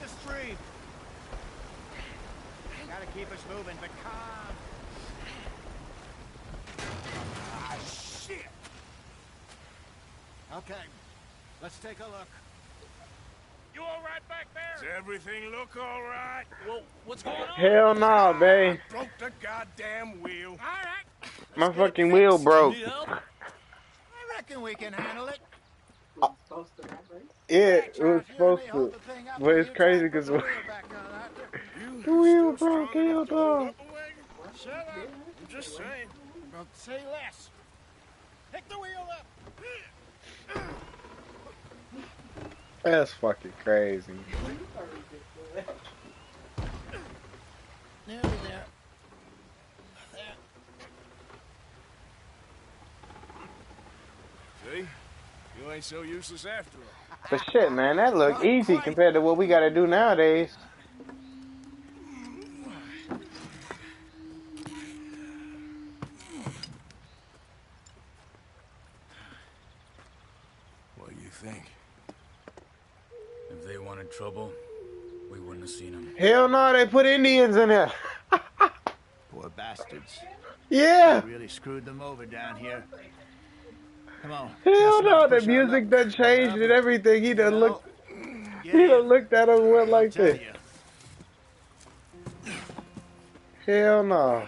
the stream. Gotta keep us moving, but calm. Ah, shit. Okay, let's take a look. You all right back there? Does everything look all right? Well, what's going on? Hell nah, babe. I broke the goddamn wheel. All right. My fucking wheel broke. Need help? I reckon we can handle it. Yeah, it was supposed to. But it's crazy because the wheel broke. Hell no. Shut up. I'm just saying. Well, say less. Pick the wheel up. That's fucking crazy. Nearly there. There. See? You ain't so useless after all. But shit, man, that look easy compared to what we gotta do nowadays. What do you think? If they wanted trouble, we wouldn't have seen them. Hell no, they put Indians in there. Poor bastards. Yeah. They really screwed them over down here. Come on. Hell no, the music done changed and everything. He done looked at him and went like this. Hell no.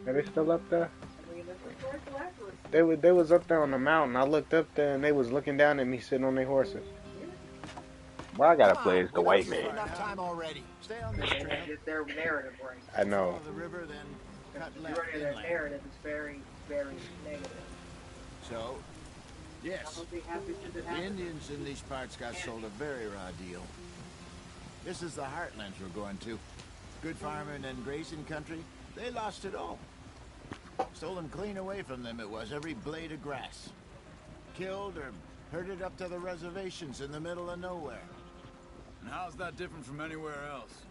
Are they still up there? They was up there on the mountain. I looked up there and they was looking down at me sitting on their horses. Well, I gotta play as the white man. Enough time already. Stay on this trail. Their narrative right. I know. Follow the river, then cut left. Their narrative is very, very negative. So, yes, the Indians in these parts got sold a very raw deal. This is the heartlands we're going to. Good farming and grazing country, they lost it all. Stolen clean away from them it was, every blade of grass. Killed or herded up to the reservations in the middle of nowhere. And how's that different from anywhere else?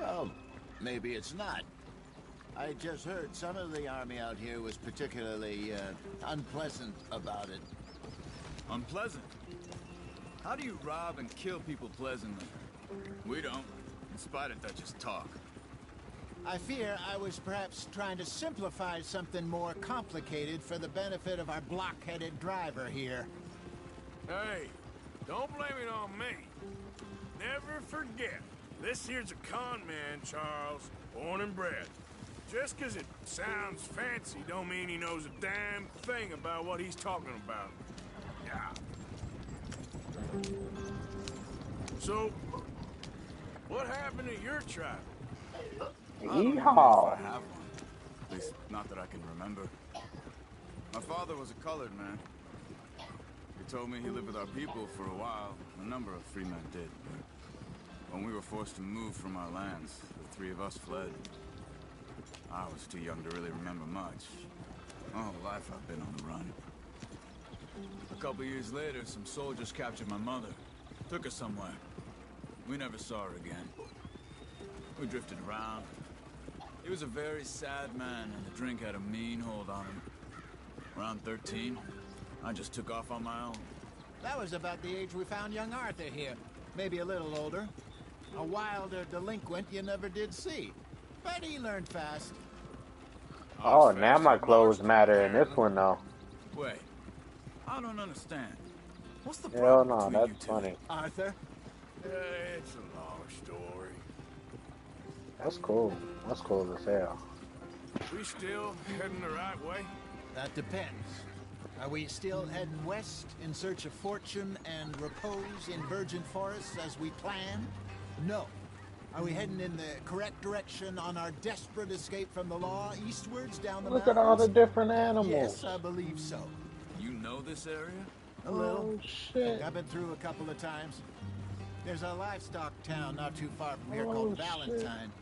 Well, maybe it's not. I just heard some of the army out here was particularly unpleasant about it. Unpleasant? How do you rob and kill people pleasantly? We don't, in spite of Dutch's talk. I fear I was perhaps trying to simplify something more complicated for the benefit of our block-headed driver here. Hey, don't blame it on me. Never forget, this here's a con man, Charles, born and bred. Just 'cause it sounds fancy don't mean he knows a damn thing about what he's talking about. Yeah. So, what happened to your tribe? I don't know Yeehaw. if I have one. At least, not that I can remember. My father was a colored man. He told me he lived with our people for a while. A number of free men did. But when we were forced to move from our lands, the three of us fled. I was too young to really remember much. My whole life I've been on the run. A couple years later, some soldiers captured my mother. Took her somewhere. We never saw her again. We drifted around. He was a very sad man, and the drink had a mean hold on him. Around 13, I just took off on my own. That was about the age we found young Arthur here. Maybe a little older. A wilder delinquent you never did see. But he learned fast. Oh, now my clothes matter in this one though. Wait, I don't understand. What's the Hell problem no, between you that's two? funny. Arthur? It's a long story. That's cool. That's cool as hell. We still heading the right way? That depends. Are we still heading west in search of fortune and repose in virgin forests as we planned? No. Are we heading in the correct direction on our desperate escape from the law eastwards down the Look mountains? at all the different animals. Yes, I believe so. You know this area? A little. Oh shit. I've been through a couple of times. There's a livestock town not too far from here Oh, called shit. Valentine.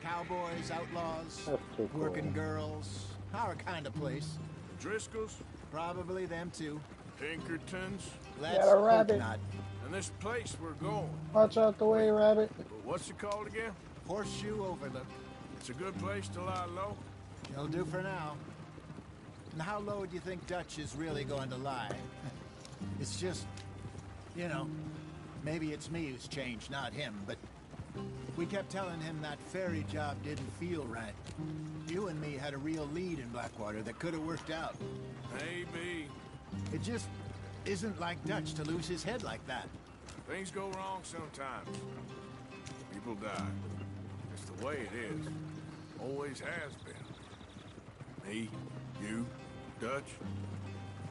Cowboys, outlaws, That's too cool. working girls. Our kind of place. Driscoll's? Probably them too. Pinkertons? Let's Got a hope rabbit. not. And this place we're going. Watch out the way, rabbit. What's it called again? Horseshoe Overlook. It's a good place to lie low. It'll do for now. And how low do you think Dutch is really going to lie? It's just, you know, Maybe it's me who's changed, not him, but we kept telling him that ferry job didn't feel right. You and me had a real lead in Blackwater that could have worked out. Maybe. It just isn't like Dutch to lose his head like that. Things go wrong sometimes. People die. It's the way it is. Always has been. Me, you, Dutch.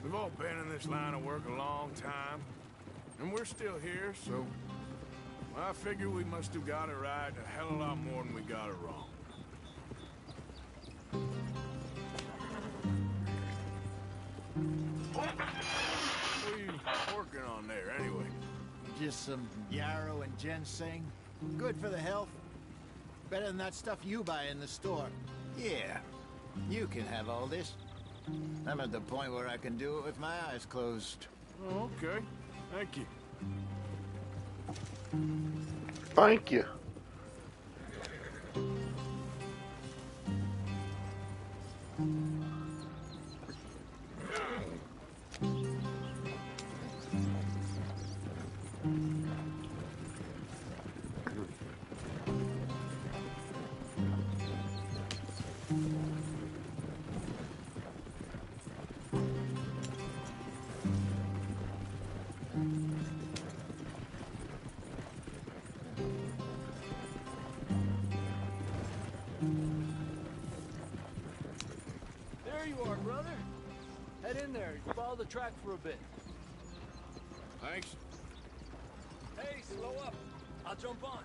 We've all been in this line of work a long time. And we're still here, so... I figure we must have got it right a hell of a lot more than we got it wrong. What are you working on there, anyway? Just some yarrow and ginseng. Good for the health. Better than that stuff you buy in the store. Yeah, you can have all this. I'm at the point where I can do it with my eyes closed. Oh, okay. Thank you. Thank you. There you are, brother. Head in there. Follow the track for a bit. Thanks. Hey, slow up. I'll jump on.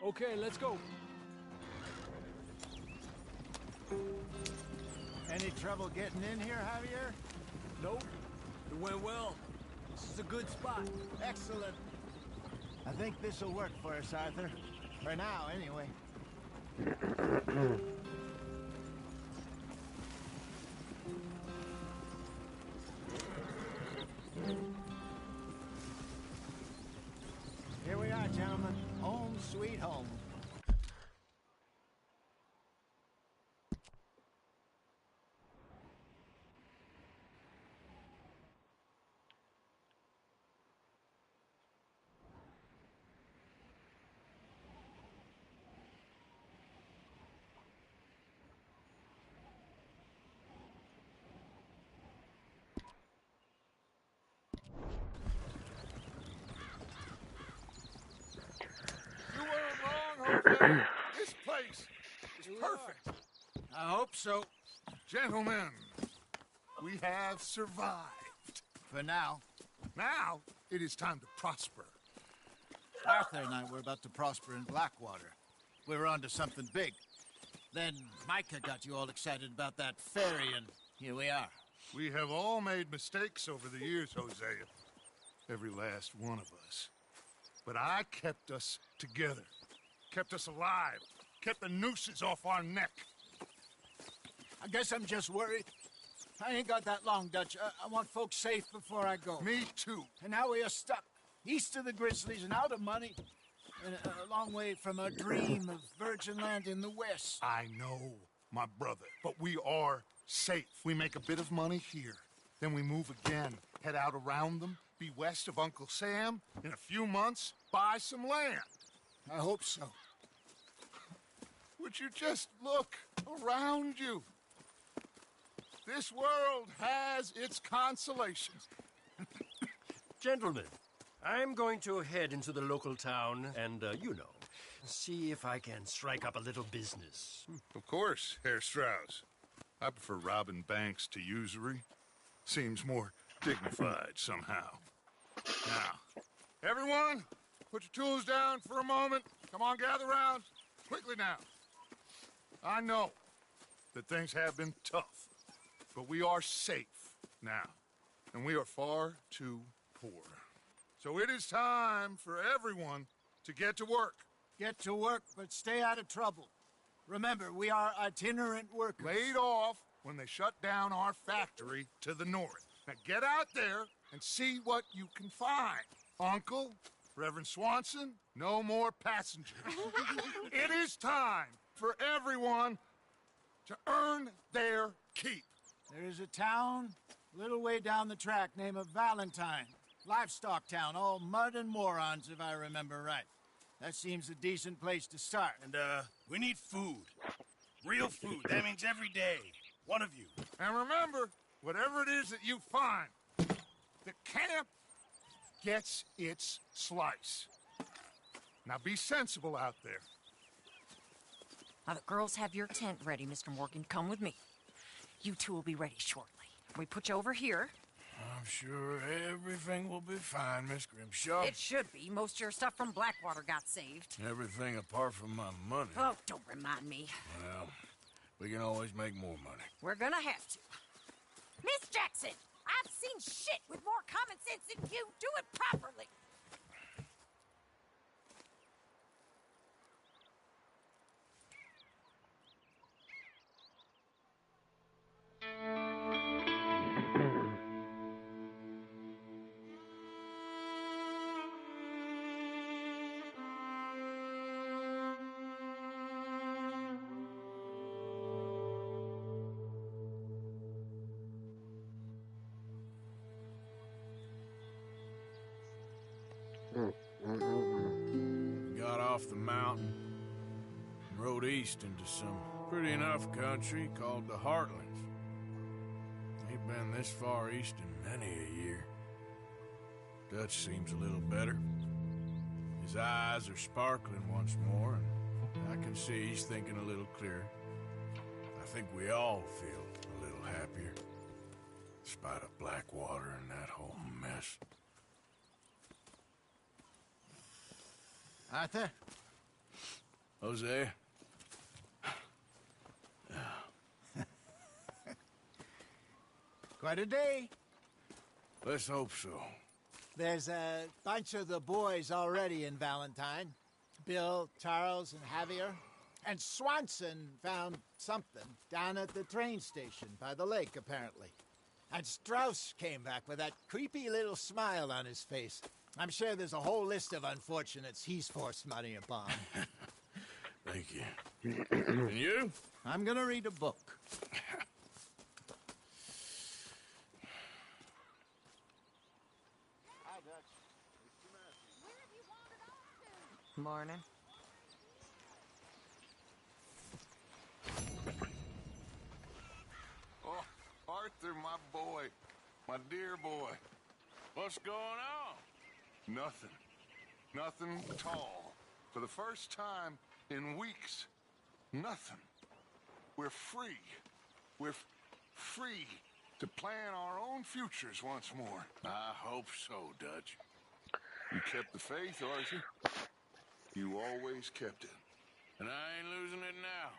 Okay, let's go. Any trouble getting in here, Javier? Nope. It went well. This is a good spot. Excellent. I think this'll work for us, Arthur. For now, anyway. Here we are, gentlemen. Home sweet home. You weren't wrong, Jose. This place is perfect. I hope so. Gentlemen, we have survived. For now. Now, it is time to prosper. Arthur and I were about to prosper in Blackwater. We were onto something big. Then Micah got you all excited about that ferry, and here we are. We have all made mistakes over the years, Hosea. Every last one of us. But I kept us together. Kept us alive. Kept the nooses off our neck. I guess I'm just worried. I ain't got that long, Dutch. I want folks safe before I go. Me too. And now we are stuck. East of the Grizzlies and out of money. And a long way from our dream of virgin land in the west. I know, my brother. But we are safe. We make a bit of money here. Then we move again. Head out around them. Be west of Uncle Sam. In a few months, buy some land. I hope so. Would you just look around you? This world has its consolations. Gentlemen, I'm going to head into the local town and, see if I can strike up a little business. Of course, Herr Strauss. I prefer robbing banks to usury. Seems more dignified somehow. Now, everyone, put your tools down for a moment. Come on, gather round. Quickly now. I know that things have been tough, but we are safe now, and we are far too poor. So it is time for everyone to get to work. Get to work, but stay out of trouble. Remember, we are itinerant workers. Laid off when they shut down our factory to the north. Now get out there and see what you can find. Uncle, Reverend Swanson, no more passengers. It is time for everyone to earn their keep. There's a town a little way down the track named Valentine. Livestock town, all mud and morons, if I remember right. That seems a decent place to start. And, we need food. Real food. That means every day. One of you. And remember, whatever it is that you find, the camp gets its slice. Now be sensible out there. Now the girls have your tent ready, Mr. Morgan. Come with me. You two will be ready shortly. We put you over here. I'm sure everything will be fine, Miss Grimshaw. It should be. Most of your stuff from Blackwater got saved. Everything apart from my money. Oh, don't remind me. Well, we can always make more money. We're gonna have to. Miss Jackson, I've seen shit with more common sense than you. Do it properly. Got off the mountain and rode east into some pretty enough country called the Heartlands. Ain't been this far east in many a year. Dutch seems a little better. His eyes are sparkling once more, and I can see he's thinking a little clearer. I think we all feel a little happier, in spite of Blackwater and that whole mess. Arthur? Jose? Quite a day. Let's hope so. There's a bunch of the boys already in Valentine. Bill, Charles, and Javier. And Swanson found something down at the train station by the lake, apparently. And Strauss came back with that creepy little smile on his face. I'm sure there's a whole list of unfortunates he's forced money upon. Thank you. And you? I'm gonna read a book. Morning. Oh, Arthur, my boy. My dear boy. What's going on? Nothing. Nothing at all. For the first time in weeks, nothing. We're free. We're free to plan our own futures once more. I hope so, Dutch. You kept the faith, Arthur. You always kept it. And I ain't losing it now.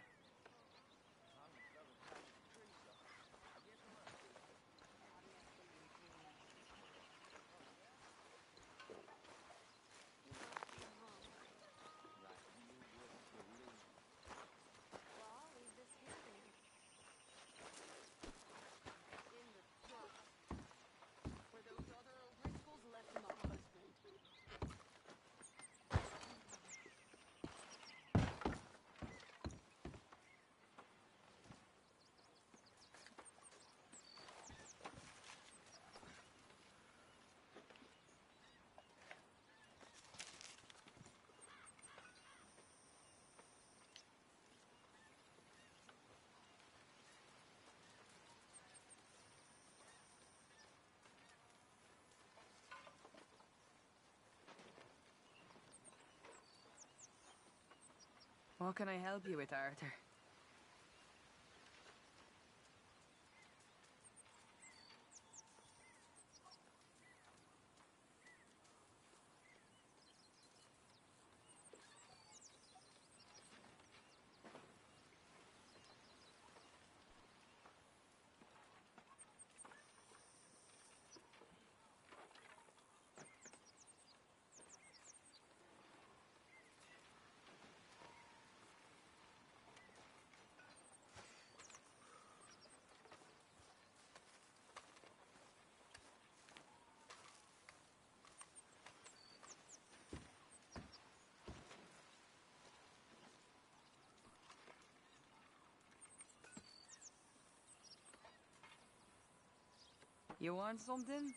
What can I help you with, Arthur? You want something?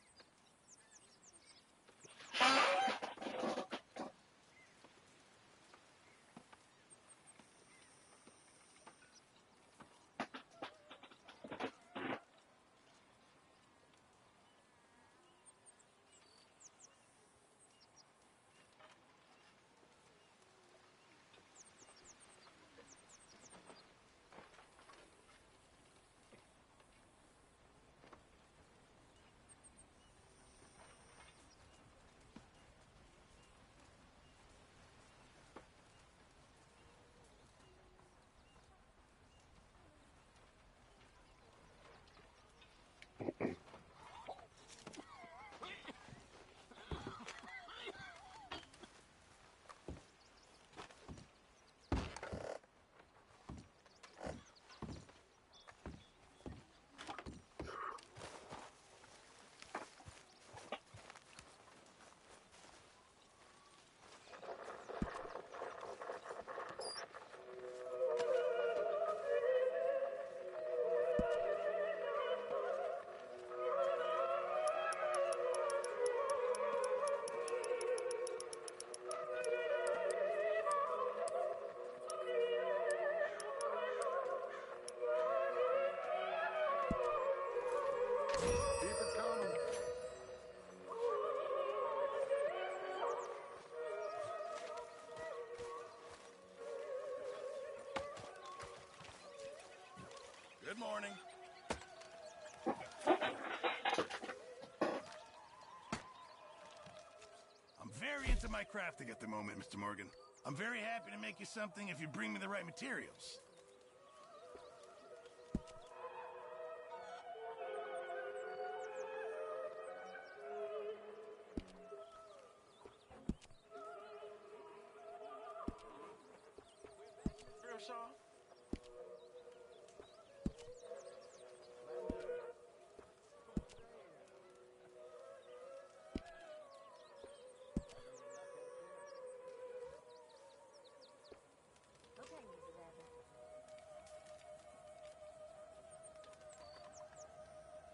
Keep it coming. Good morning. I'm very into my crafting at the moment, Mr. Morgan. I'm very happy to make you something if you bring me the right materials. Saw?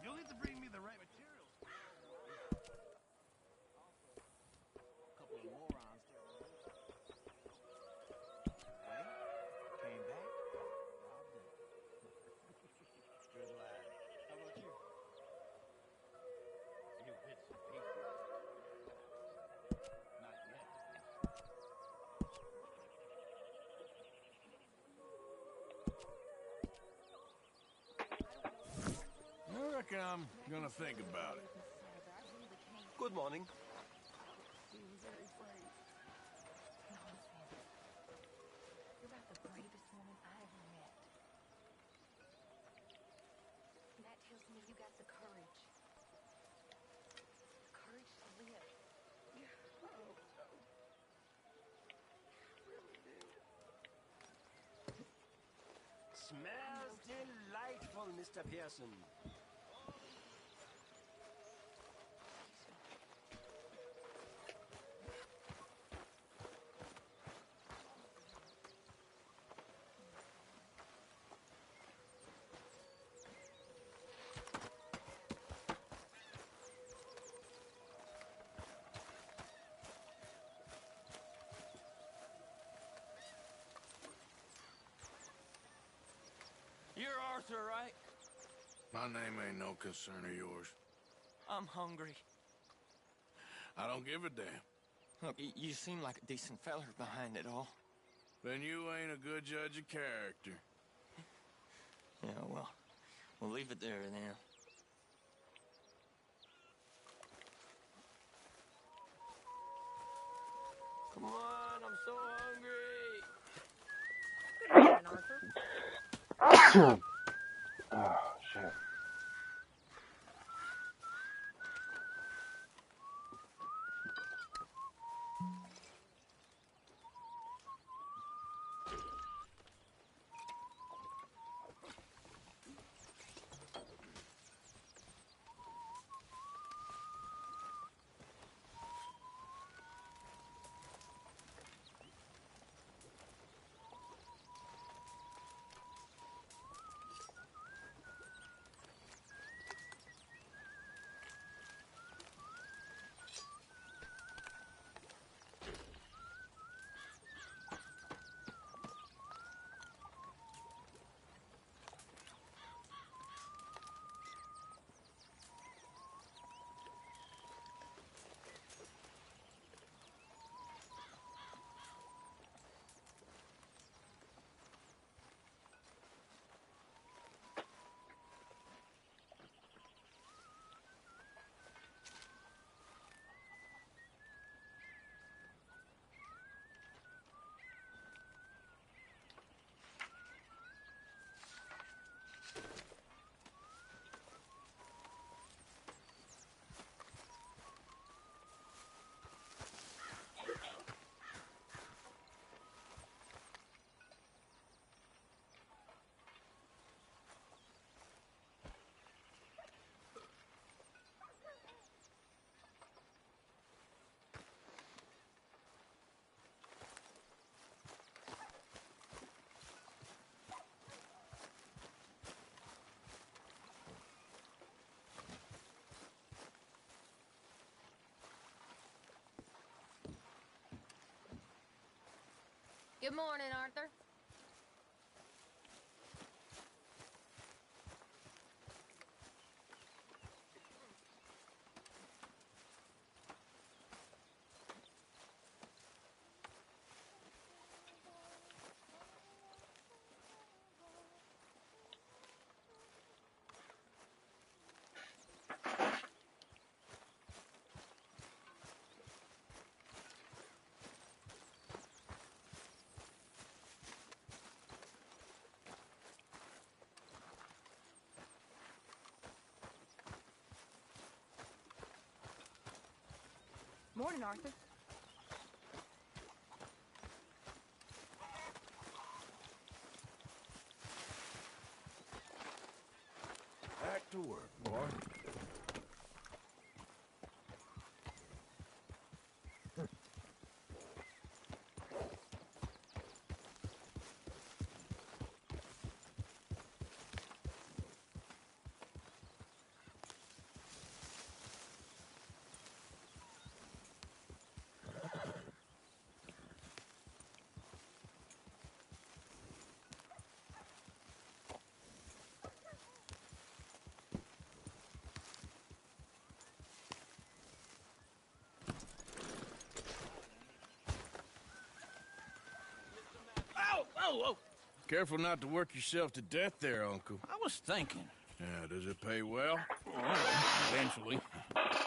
You'll need to bring me the right materials. A couple of morons came back. Good lad. How about you? Few bits and pieces. Not yet. I reckon I'm gonna think about it. Good morning. You're about the bravest woman I ever met. And that tells me you got the courage. The courage to live. I hope so. I really do. Smells delightful, Mr. Pearson. You're Arthur, right? My name ain't no concern of yours. I'm hungry. I don't give a damn. Look, you seem like a decent feller behind it all. Then you ain't a good judge of character. Yeah, well, we'll leave it there then. Come on, I'm so hungry. Good morning, Arthur. Oh, shit. Good morning, Arthur. Morning, Arthur. Back to work, boy. Oh! Careful not to work yourself to death there, Uncle. I was thinking. Yeah, does it pay well? Eventually.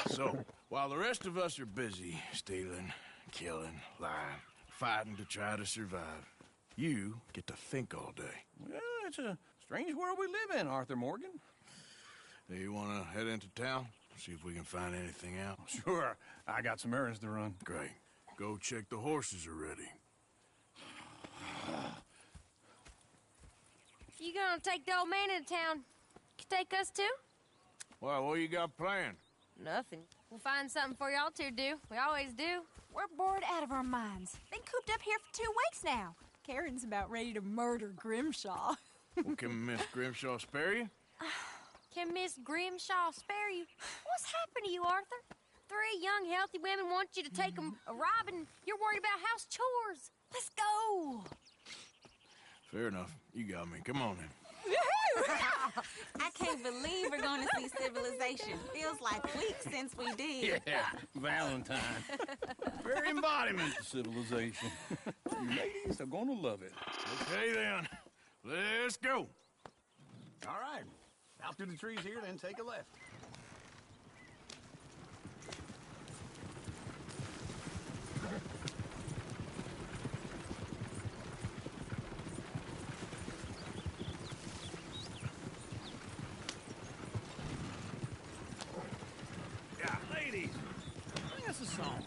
So, while the rest of us are busy stealing, killing, lying, fighting to try to survive, you get to think all day. Well, it's a strange world we live in, Arthur Morgan. Hey, you want to head into town? See if we can find anything out? Sure. I got some errands to run. Great. Go check the horses are ready. You gonna take the old man into town? You take us too? Well, what you got planned? Nothing. We'll find something for y'all to do. We always do. We're bored out of our minds. Been cooped up here for 2 weeks now. Karen's about ready to murder Grimshaw. Well, can Miss Grimshaw spare you? Can Miss Grimshaw spare you? What's happened to you, Arthur? 3 young, healthy women want you to take them a robbing. You're worried about house chores. Let's go. Fair enough. You got me. Come on then. I can't believe we're going to see civilization. Feels like weeks since we did. Yeah, Valentine. Very embodiment of civilization. You ladies are going to love it. Okay then. Let's go. All right. Out through the trees here, then take a left. Yeah, ladies, sing us a song.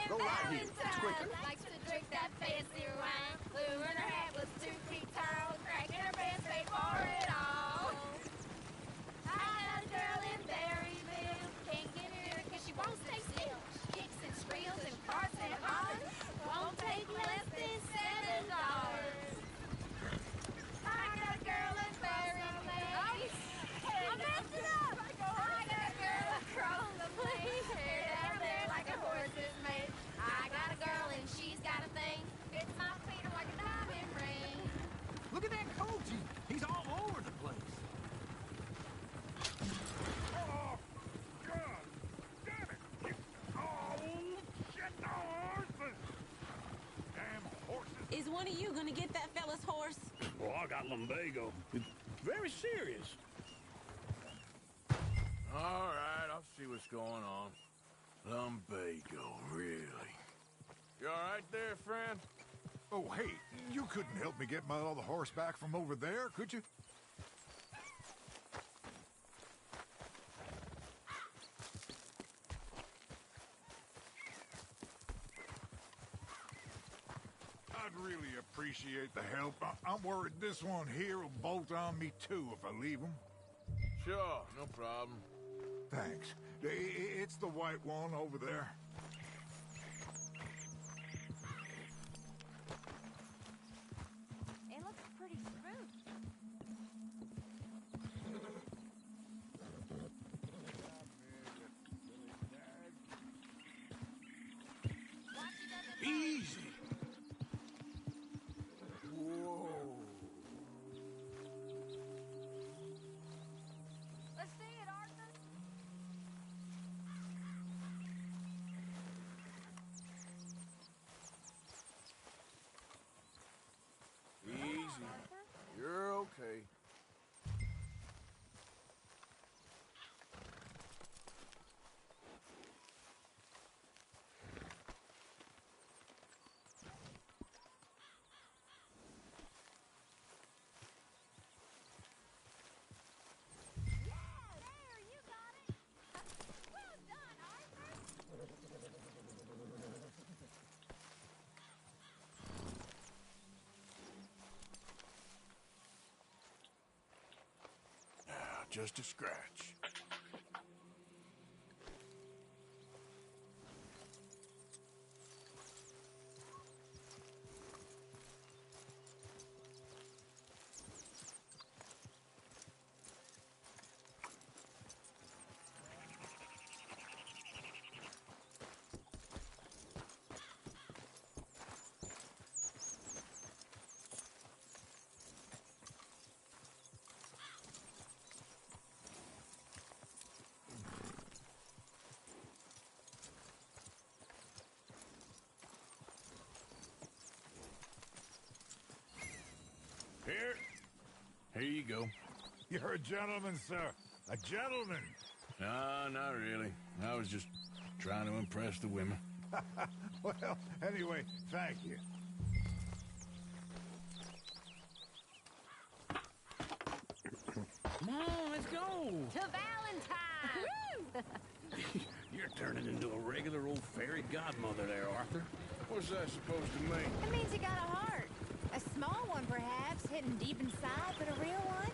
Go right here. It's quicker. Likes to drink that fancy wine. Blue in her hat was 2 feet tall. Crack in her pants paid for it all. I got a girl in Berryville. Can't get her because she won't stay still. She kicks and squeals and farts and hollers. Won't take less than $7. I got a girl in Berryville. I messed it up. I got a girl across the place. Hair down there like a horse is made. I got a girl and she's got a thing. Fits my feet like a diamond ring. Look at that coat. He's all over the place. Oh, God damn it! Oh, shit, the horses! Damn horses! Is one of you going to get that fella's horse? Well, I got lumbago. It's very serious. All right, I'll see what's going on. Lumbago, really? You all right there, friend? Oh, hey, you couldn't help me get my other horse back from over there, could you? I'd really appreciate the help. I'm worried this one here will bolt on me too if I leave him. Sure, no problem. Thanks. It's the white one over there. Easy. Whoa. Let's see it, Arthur. Easy. You're okay. There, you got it. Well done, Arthur. Now, just a scratch. Here you go. You're a gentleman, sir. A gentleman. No, not really. I was just trying to impress the women. Well, anyway, thank you. Come on, let's go. To Valentine. You're turning into a regular old fairy godmother there, Arthur. What's that supposed to mean? It means you got a heart. A small one, perhaps, hidden deep inside, but a real one.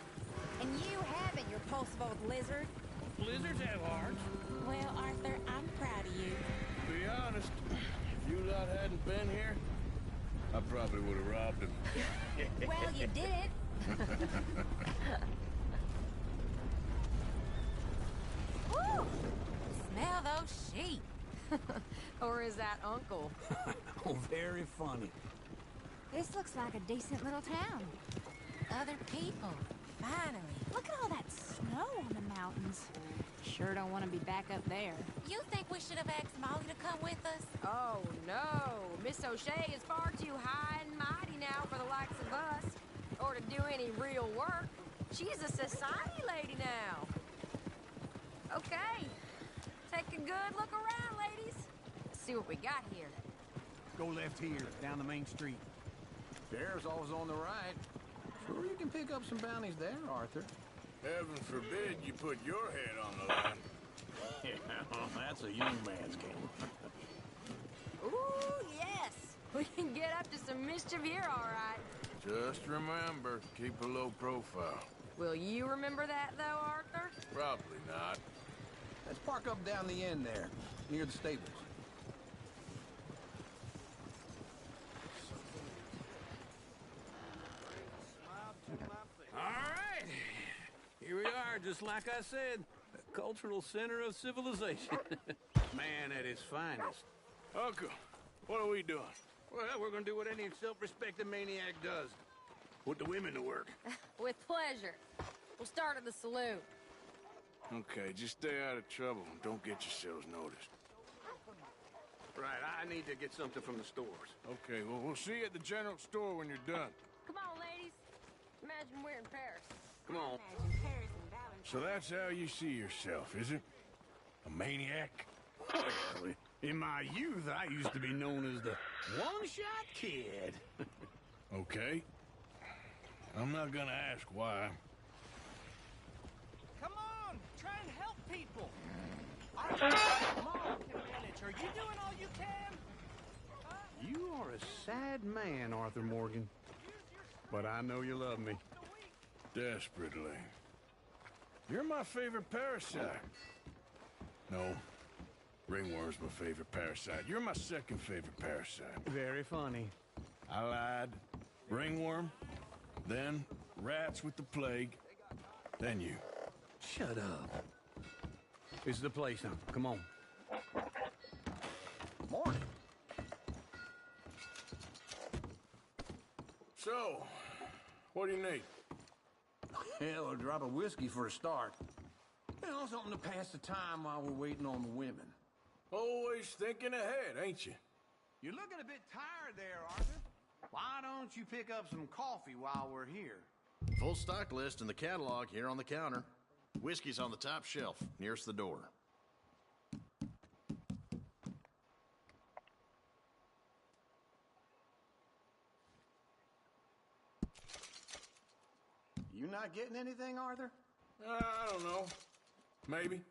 And you haven't, you repulsive old lizard. Blizzards have hearts. Well, Arthur, I'm proud of you. To be honest, if you lot hadn't been here, I probably would have robbed him. Well, you did it. Woo! Smell those sheep. Or is that Uncle? Oh, very funny. This looks like a decent little town. Other people. Finally. Look at all that snow on the mountains. Sure don't want to be back up there. You think we should have asked Molly to come with us? Oh, no. Miss O'Shea is far too high and mighty now for the likes of us. Or to do any real work. She's a society lady now. Okay. Take a good look around, ladies. Let's see what we got here. Go left here, down the main street. Bear's always on the right. Sure you can pick up some bounties there, Arthur. Heaven forbid you put your head on the line. Yeah, well, that's a young man's game. Ooh, yes. We can get up to some mischief here, all right. Just remember, keep a low profile. Will you remember that, though, Arthur? Probably not. Let's park up down the end there, near the stables. All right. Here we are, just like I said. The cultural center of civilization. Man at his finest. Uncle, what are we doing? Well, we're gonna do what any self-respecting maniac does. Put the women to work. With pleasure. We'll start at the saloon. Okay, just stay out of trouble and don't get yourselves noticed. Right, I need to get something from the stores. Okay, well, we'll see you at the general store when you're done. Come on, ladies. Imagine we're in Paris. Come on. So that's how you see yourself, is it? A maniac? Well, in my youth, I used to be known as the one-shot kid. Okay. I'm not gonna ask why. Come on, try and help people. Come on, village. Are you doing all you can? You are a sad man, Arthur Morgan. But I know you love me. Desperately. You're my favorite parasite. No. Ringworm's my favorite parasite. You're my second favorite parasite. Very funny. I lied. Ringworm, then rats with the plague, then you. Shut up. This is the place now. Come on. Morning. So, what do you need? Hell, a drop of whiskey for a start. You know, something to pass the time while we're waiting on the women. Always thinking ahead, ain't you? You're looking a bit tired there, Arthur. Why don't you pick up some coffee while we're here? Full stock list in the catalog here on the counter. Whiskey's on the top shelf, nearest the door. You not getting anything, Arthur? I don't know. Maybe.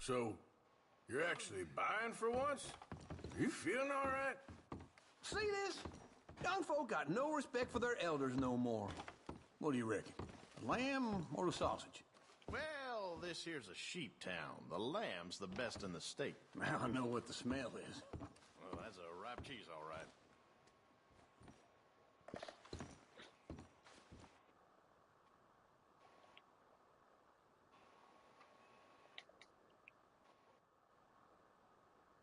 So, you're actually buying for once? You feeling all right? See this? Young folk got no respect for their elders no more. What do you reckon? The lamb or the sausage? Well, this here's a sheep town. The lamb's the best in the state. Now I know what the smell is. Well, that's a ripe cheese, all right.